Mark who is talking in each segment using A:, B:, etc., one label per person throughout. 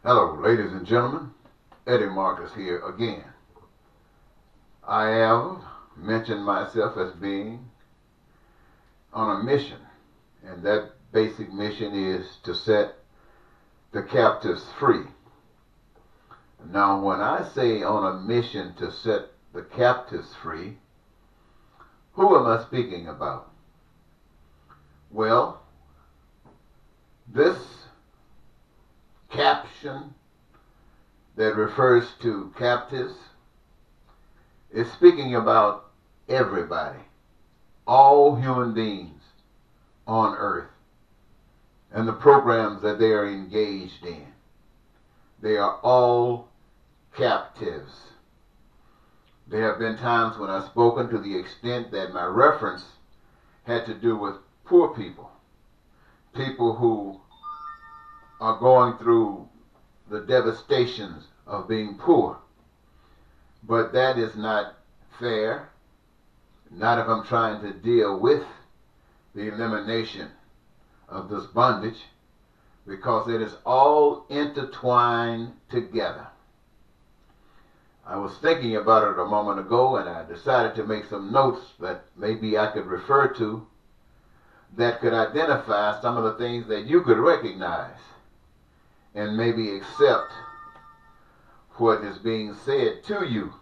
A: Hello, ladies and gentlemen. Eddie Marcus here again. I have mentioned myself as being on a mission, and that basic mission is to set the captives free. Now, when I say on a mission to set the captives free, who am I speaking about? Well, this caption that refers to captives is speaking about everybody, all human beings on earth, and the programs that they are engaged in. They are all captives. There have been times when I've spoken to the extent that my reference had to do with poor people, people who are going through the devastations of being poor. But that is not fair, not if I'm trying to deal with the elimination of this bondage, because it is all intertwined together. I was thinking about it a moment ago, and I decided to make some notes that maybe I could refer to that could identify some of the things that you could recognize and maybe accept what is being said to you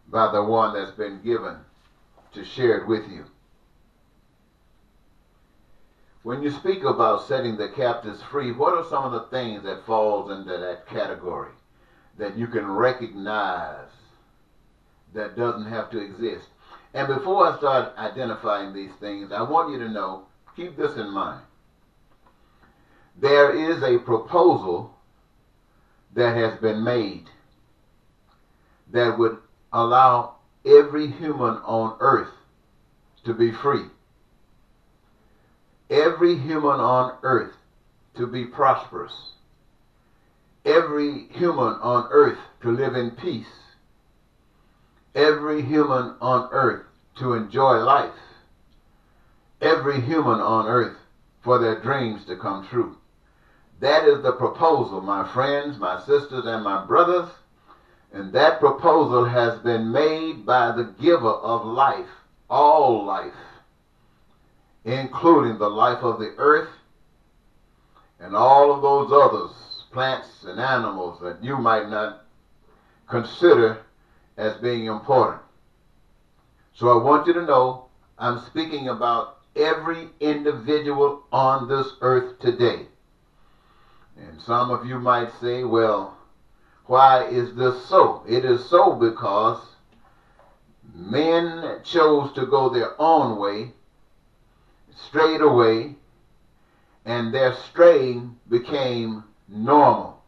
A: by the one that's been given to share it with you. When you speak about setting the captives free, what are some of the things that falls into that category that you can recognize that doesn't have to exist? And before I start identifying these things, I want you to know, keep this in mind. There is a proposal that has been made that would allow every human on earth to be free. Every human on earth to be prosperous. Every human on earth to live in peace. Every human on earth to enjoy life. Every human on earth for their dreams to come true. That is the proposal, my friends, my sisters, and my brothers. And that proposal has been made by the giver of life, all life, including the life of the earth and all of those others, plants and animals that you might not consider as being important. So I want you to know I'm speaking about every individual on this earth today. And some of you might say, well, why is this so? It is so because men chose to go their own way, strayed away, and their straying became normal.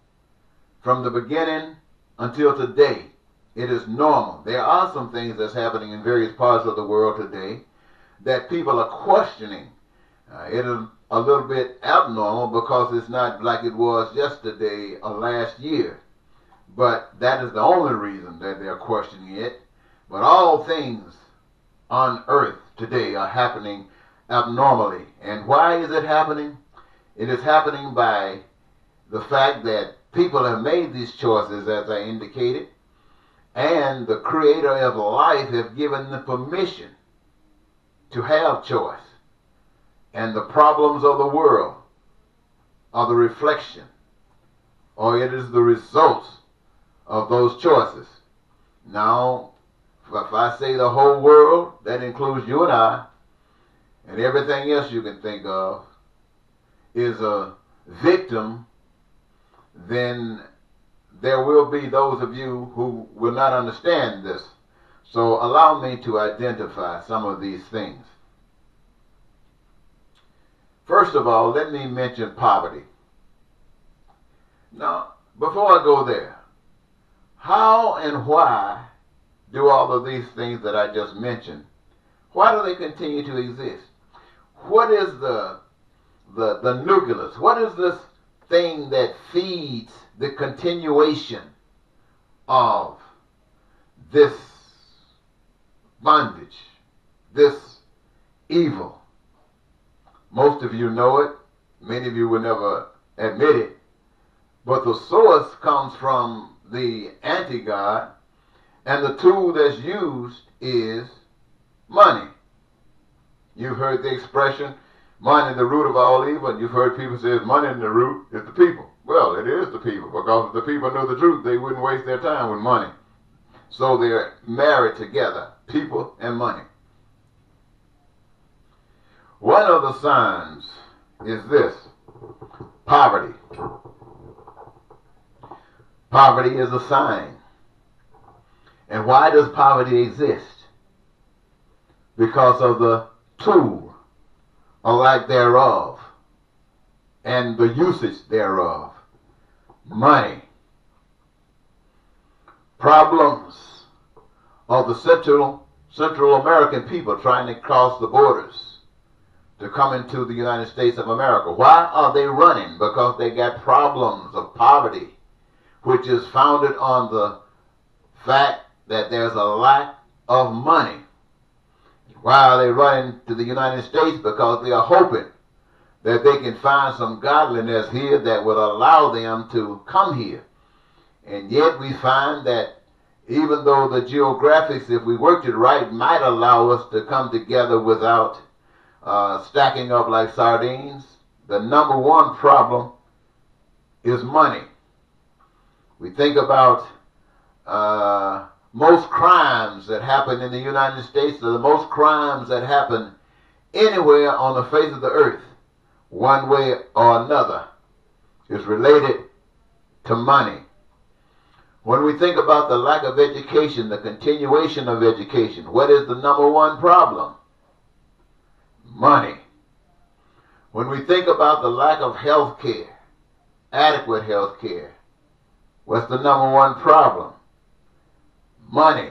A: From the beginning until today, it is normal. There are some things that's happening in various parts of the world today that people are questioning. It is a little bit abnormal because it's not like it was yesterday or last year. But that is the only reason that they're questioning it. But all things on earth today are happening abnormally. And why is it happening? It is happening by the fact that people have made these choices, as I indicated, and the creator of life has given them permission to have choice. And the problems of the world are the reflection, or it is the results of those choices. Now, if I say the whole world, that includes you and I, and everything else you can think of, is a victim, then there will be those of you who will not understand this. So allow me to identify some of these things. First of all, let me mention poverty. Now, before I go there, how and why do all of these things that I just mentioned, why do they continue to exist? What is the nucleus? What is this thing that feeds the continuation of this bondage, this evil? Most of you know it. Many of you will never admit it. but the source comes from the anti-God, and the tool that's used is money. You've heard the expression, money is the root of all evil, and you've heard people say money in the root is the people. Well, it is the people, because if the people knew the truth, they wouldn't waste their time with money. So they're married together, people and money. One of the signs is this: poverty. Poverty is a sign. And why does poverty exist? Because of the tool, or lack thereof, and the usage thereof. Money. Problems of the Central American people trying to cross the borders to come into the United States of America. Why are they running? Because they got problems of poverty, which is founded on the fact that there's a lack of money. Why are they running to the United States? Because they are hoping that they can find some godliness here that would allow them to come here. And yet we find that even though the geographics, if we worked it right, might allow us to come together without stacking up like sardines, the number one problem is money. We think about most crimes that happen in the United States, or the most crimes that happen anywhere on the face of the earth, one way or another, is related to money. When we think about the lack of education, the continuation of education, what is the number one problem? Money. When we think about the lack of health care, adequate health care, what's the number one problem? Money.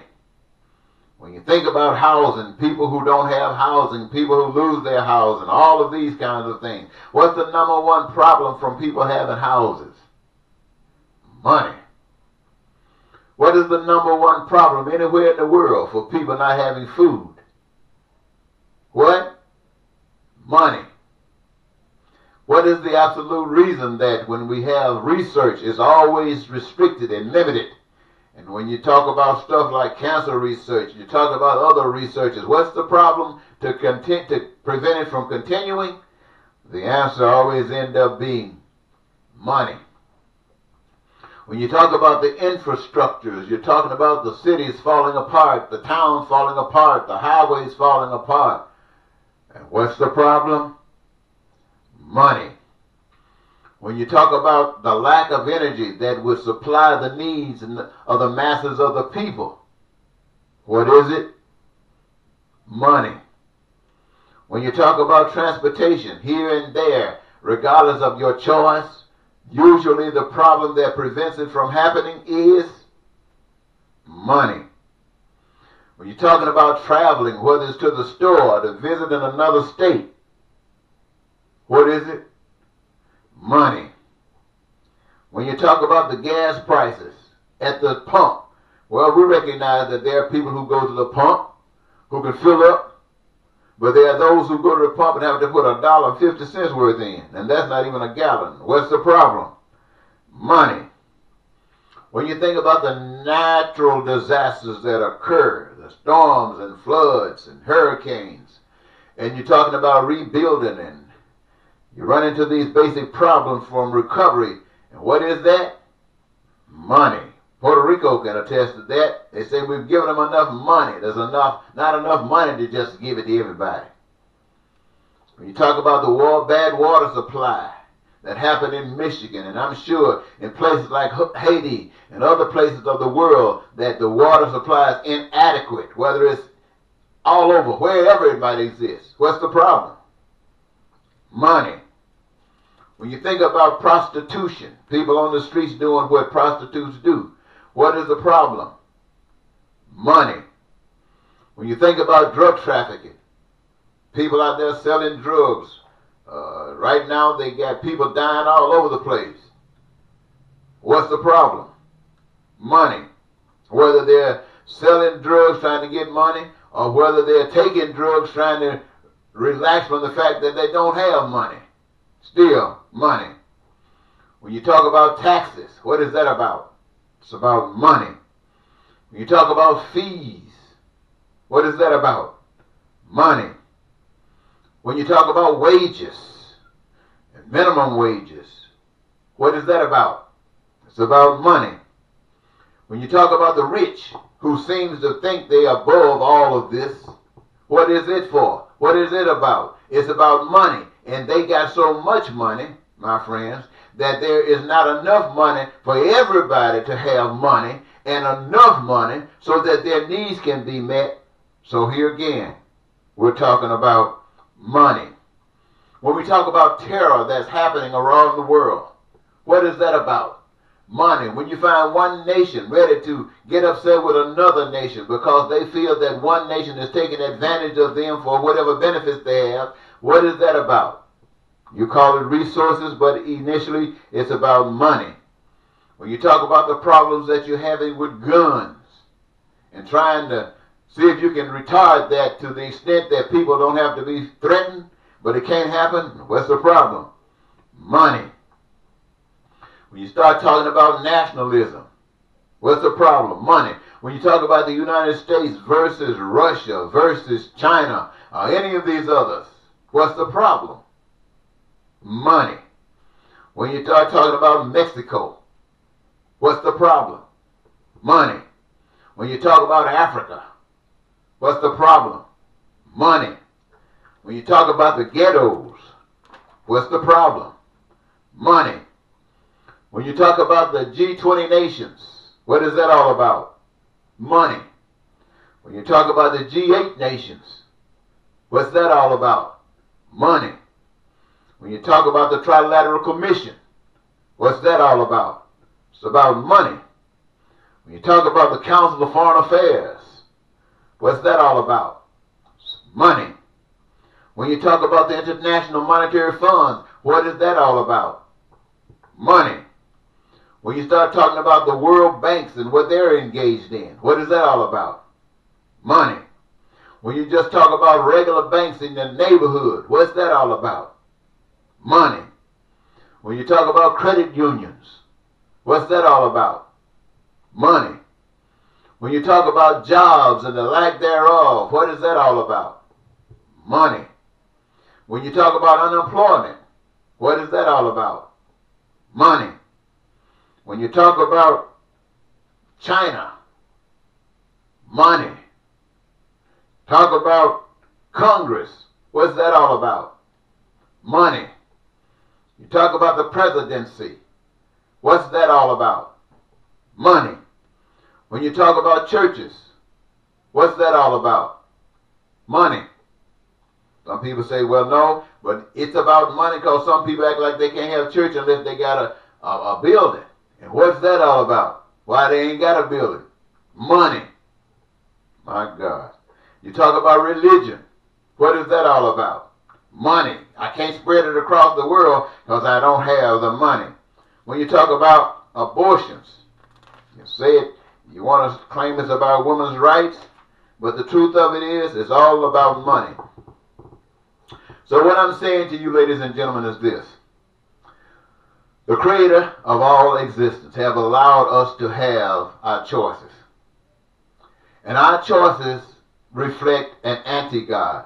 A: When you think about housing, people who don't have housing, people who lose their housing, all of these kinds of things, what's the number one problem from people having houses? Money. What is the number one problem anywhere in the world for people not having food? What? Money. What is the absolute reason that when we have research, it's always restricted and limited? And when you talk about stuff like cancer research, you talk about other researches, what's the problem to prevent it from continuing? The answer always ends up being money. When you talk about the infrastructures, you're talking about the cities falling apart, the towns falling apart, the highways falling apart. And what's the problem? Money. When you talk about the lack of energy that would supply the needs of the masses of the people, what is it? Money. When you talk about transportation here and there, regardless of your choice, usually the problem that prevents it from happening is money. When you're talking about traveling, whether it's to the store or to visit in another state, what is it? Money. When you talk about the gas prices at the pump, well, we recognize that there are people who go to the pump who can fill up, but there are those who go to the pump and have to put $1.50 worth in, and that's not even a gallon. What's the problem? Money. When you think about the natural disasters that occur, the storms and floods and hurricanes, and you're talking about rebuilding, and you run into these basic problems from recovery, and what is that? Money. Puerto Rico can attest to that. They say we've given them enough money. There's not enough money to just give it to everybody. When you talk about the bad water supply that happened in Michigan, and I'm sure in places like Haiti and other places of the world, that the water supply is inadequate, whether it's all over, wherever it might exist. What's the problem? Money. When you think about prostitution, people on the streets doing what prostitutes do, what is the problem? Money. When you think about drug trafficking, people out there selling drugs, right now they got people dying all over the place. What's the problem? Money. Whether they're selling drugs trying to get money, or whether they're taking drugs trying to relax from the fact that they don't have money. Still, money. When you talk about taxes, what is that about? It's about money. When you talk about fees, what is that about? Money. When you talk about wages and minimum wages, what is that about? It's about money. When you talk about the rich who seems to think they are above all of this, what is it for? What is it about? It's about money. And they got so much money, my friends, that there is not enough money for everybody to have money, and enough money so that their needs can be met. So here again, we're talking about money. When we talk about terror that's happening around the world, what is that about? Money. When you find one nation ready to get upset with another nation because they feel that one nation is taking advantage of them for whatever benefits they have, what is that about? You call it resources, but initially it's about money. When you talk about the problems that you're having with guns and trying to see if you can retard that to the extent that people don't have to be threatened, but it can't happen, what's the problem? Money. When you start talking about nationalism, what's the problem? Money. When you talk about the United States versus Russia versus China or any of these others, what's the problem? Money. When you start talking about Mexico, what's the problem? Money. When you talk about Africa, what's the problem? Money. When you talk about the ghettos, what's the problem? Money. When you talk about the G20 nations, what is that all about? Money. When you talk about the G8 nations, what's that all about? Money. When you talk about the Trilateral Commission, what's that all about? It's about money. When you talk about the Council of Foreign Affairs, what's that all about? It's money. When you talk about the International Monetary Fund, what is that all about? Money. When you start talking about the World Banks and what they're engaged in, what is that all about? Money. When you just talk about regular banks in the neighborhood, what's that all about? Money. When you talk about credit unions, what's that all about? Money. When you talk about jobs and the lack thereof, what is that all about? Money. When you talk about unemployment, what is that all about? Money. When you talk about China, money. Talk about Congress, what's that all about? Money. You talk about the presidency, what's that all about? Money. When you talk about churches, what's that all about? Money. Some people say, well, no, but it's about money because some people act like they can't have church unless they got a building. And what's that all about? Why they ain't got a building? Money. My God. You talk about religion. What is that all about? Money. I can't spread it across the world because I don't have the money. When you talk about abortions, you say it, you want to claim it's about women's rights, but the truth of it is, it's all about money. So what I'm saying to you, ladies and gentlemen, is this. The Creator of all existence have allowed us to have our choices. And our choices reflect an anti-God.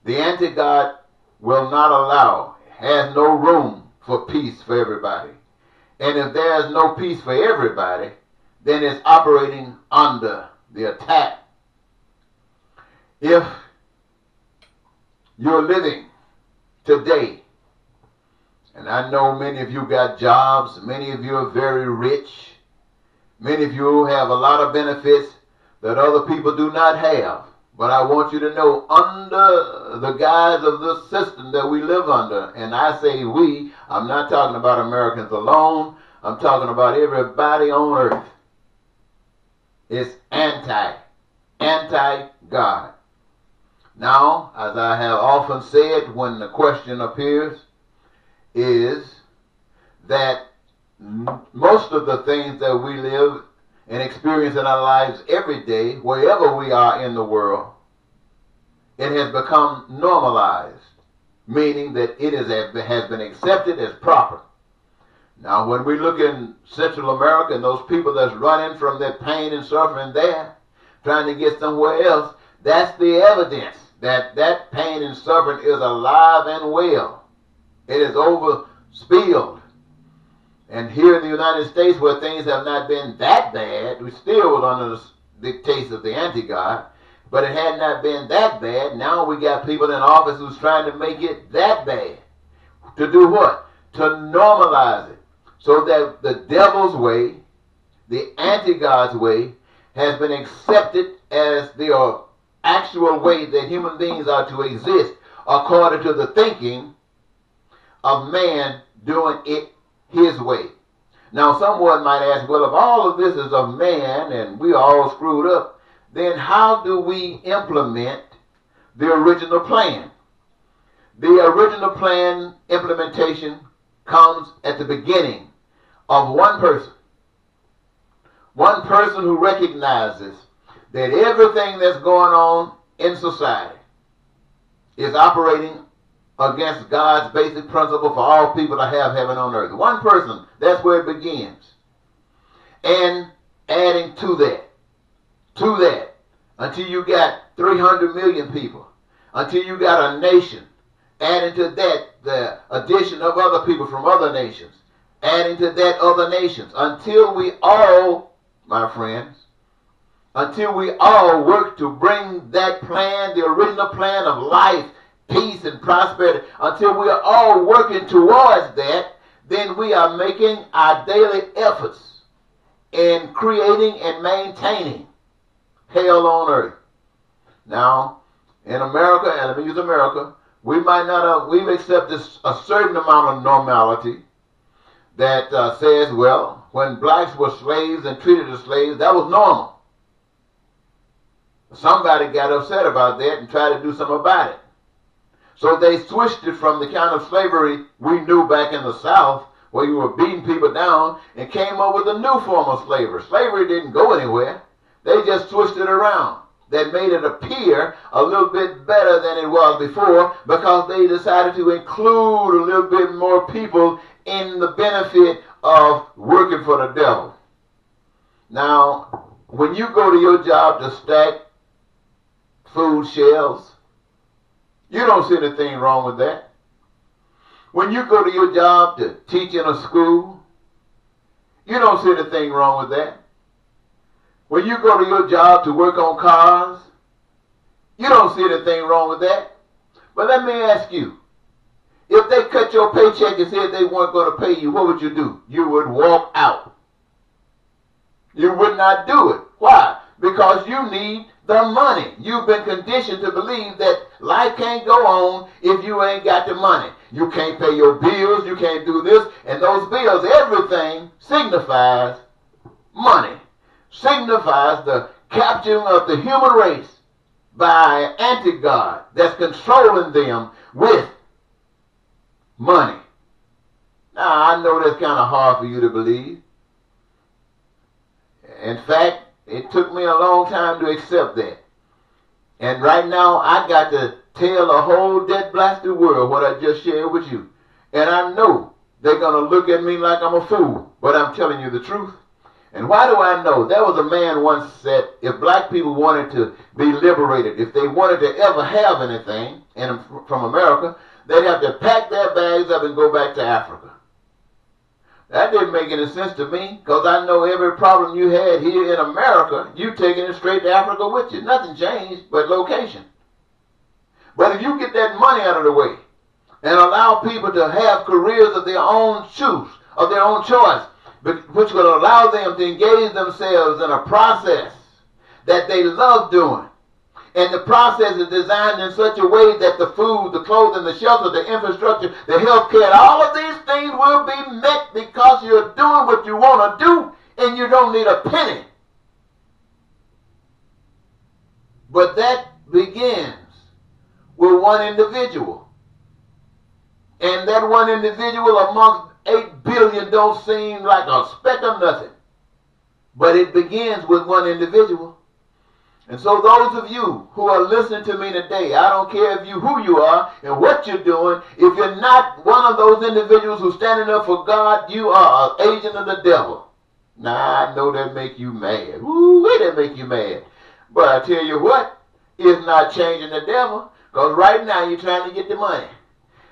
A: The anti-God will not allow, has no room for peace for everybody. And if there's no peace for everybody, then it's operating under the attack. If you're living today, and I know many of you got jobs, many of you are very rich, many of you have a lot of benefits that other people do not have. But I want you to know, under the guise of the system that we live under, and I say we, I'm not talking about Americans alone, I'm talking about everybody on earth. It's anti-God. Now, as I have often said when the question appears, is that most of the things that we live and experience in our lives every day, wherever we are in the world, it has become normalized, meaning that it has been accepted as proper. Now, when we look in Central America and those people that's running from their pain and suffering there, trying to get somewhere else, that's the evidence that that pain and suffering is alive and well. It is overspilled. And here in the United States, where things have not been that bad, we still was under the dictates of the anti-God, but it had not been that bad. Now we got people in office who's trying to make it that bad. To do what? To normalize it. So that the devil's way, the anti-God's way, has been accepted as the actual way that human beings are to exist according to the thinking of man doing it his way. Now someone might ask, well, if all of this is of man and we are all screwed up, then how do we implement the original plan? The original plan implementation comes at the beginning of one person. One person who recognizes that everything that's going on in society is operating against God's basic principle for all people to have heaven on earth. One person, that's where it begins. And adding to that, until you got 300 million people, until you got a nation, adding to that the addition of other people from other nations, adding to that other nations, until we all, my friends, until we all work to bring that plan, the original plan of life, peace, and prosperity, until we are all working towards that, then we are making our daily efforts in creating and maintaining hell on earth. Now, in America, and let me use America, we might not have, we've accepted a certain amount of normality that says, well, when blacks were slaves and treated as slaves, that was normal. Somebody got upset about that and tried to do something about it. So they switched it from the kind of slavery we knew back in the South, where you were beating people down, and came up with a new form of slavery. Slavery didn't go anywhere. They just twisted it around. That made it appear a little bit better than it was before, because they decided to include a little bit more people in the benefit of working for the devil. Now, when you go to your job to stack food shelves, you don't see anything wrong with that. When you go to your job to teach in a school, you don't see anything wrong with that. When you go to your job to work on cars, you don't see anything wrong with that. But let me ask you, if they cut your paycheck and said they weren't going to pay you, what would you do? You would walk out. You would not do it. Why? Because you need the money. You've been conditioned to believe that life can't go on if you ain't got the money. You can't pay your bills, you can't do this, and those bills, everything signifies money. Signifies the capturing of the human race by anti-God that's controlling them with money. Now, I know that's kind of hard for you to believe. In fact, it took me a long time to accept that. And right now, I got to tell the whole dead blasted world what I just shared with you. And I know they're going to look at me like I'm a fool, but I'm telling you the truth. And why do I know? There was a man once said, if black people wanted to be liberated, if they wanted to ever have anything from America, they'd have to pack their bags up and go back to Africa. That didn't make any sense to me, because I know every problem you had here in America, you taking it straight to Africa with you. Nothing changed but location. But if you get that money out of the way and allow people to have careers of their own choice, which will allow them to engage themselves in a process that they love doing. And the process is designed in such a way that the food, the clothing, the shelter, the infrastructure, the health care, all of these things will be met because you're doing what you want to do and you don't need a penny. But that begins with one individual. And that one individual amongst 8 billion don't seem like a speck of nothing. But it begins with one individual. And so those of you who are listening to me today, I don't care who you are and what you're doing, if you're not one of those individuals who's standing up for God, you are an agent of the devil. Now, I know that make you mad. Ooh, that make you mad. But I tell you what, it's not changing the devil, because right now you're trying to get the money.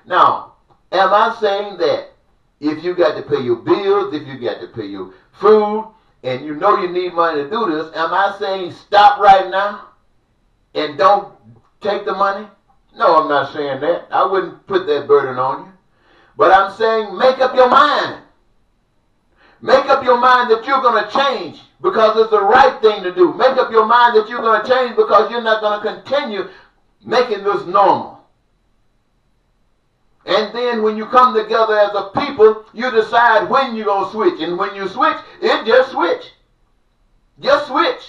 A: Now, am I saying that if you got to pay your bills, if you got to pay your food, and you know you need money to do this, am I saying stop right now and don't take the money? No, I'm not saying that. I wouldn't put that burden on you. But I'm saying make up your mind. Make up your mind that you're going to change because it's the right thing to do. Make up your mind that you're going to change because you're not going to continue making this normal. And then when you come together as a people, you decide when you're going to switch. And when you switch, it just switch. Just switch.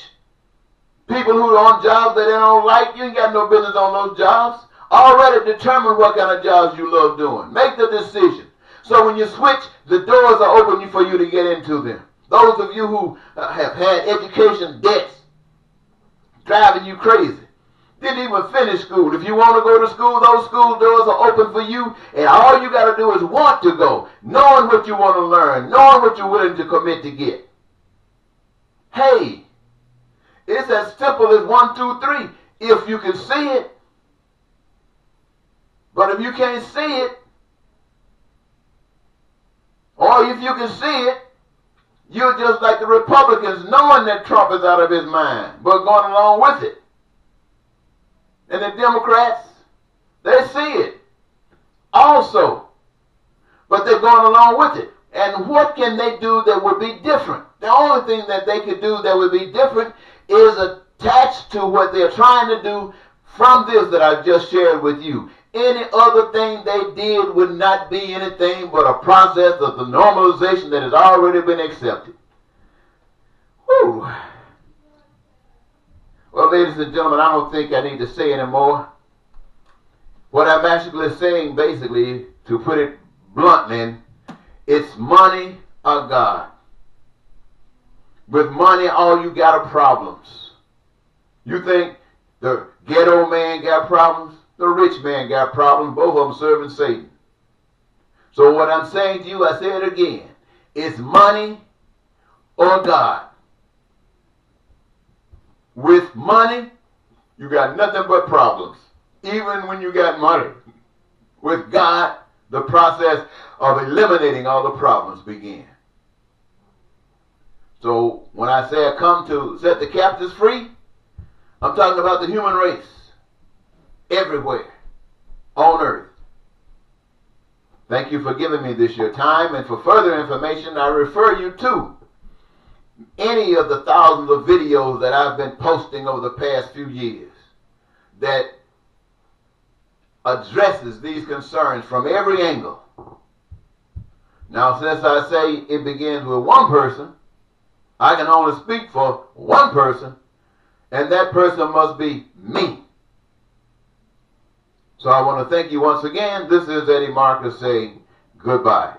A: People who are on jobs that they don't like, you ain't got no business on those jobs. Already determine what kind of jobs you love doing. Make the decision. So when you switch, the doors are open for you to get into them. Those of you who have had education debts driving you crazy, didn't even finish school. If you want to go to school, those school doors are open for you, and all you got to do is want to go, knowing what you want to learn, knowing what you're willing to commit to get. Hey, it's as simple as 1, 2, 3. If you can see it. But if you can't see it, or if you can see it, you're just like the Republicans, knowing that Trump is out of his mind, but going along with it. And the Democrats, they see it also, but they're going along with it. And what can they do that would be different? The only thing that they could do that would be different is attached to what they're trying to do from this that I just shared with you. Any other thing they did would not be anything but a process of the normalization that has already been accepted. Whew. Well, ladies and gentlemen, I don't think I need to say anymore. What I'm actually saying, basically, to put it bluntly, it's money or God. With money, all you got are problems. You think the ghetto man got problems? The rich man got problems. Both of them serving Satan. So what I'm saying to you, I say it again, it's money or God. With money, you got nothing but problems, even when you got money. With God, the process of eliminating all the problems began. So when I say I come to set the captives free, I'm talking about the human race everywhere on earth. Thank you for giving me this your time, and for further information, I refer you to any of the thousands of videos that I've been posting over the past few years that addresses these concerns from every angle. Now, since I say it begins with one person, I can only speak for one person, and that person must be me. So I want to thank you once again. This is Eddie Marcus saying goodbye.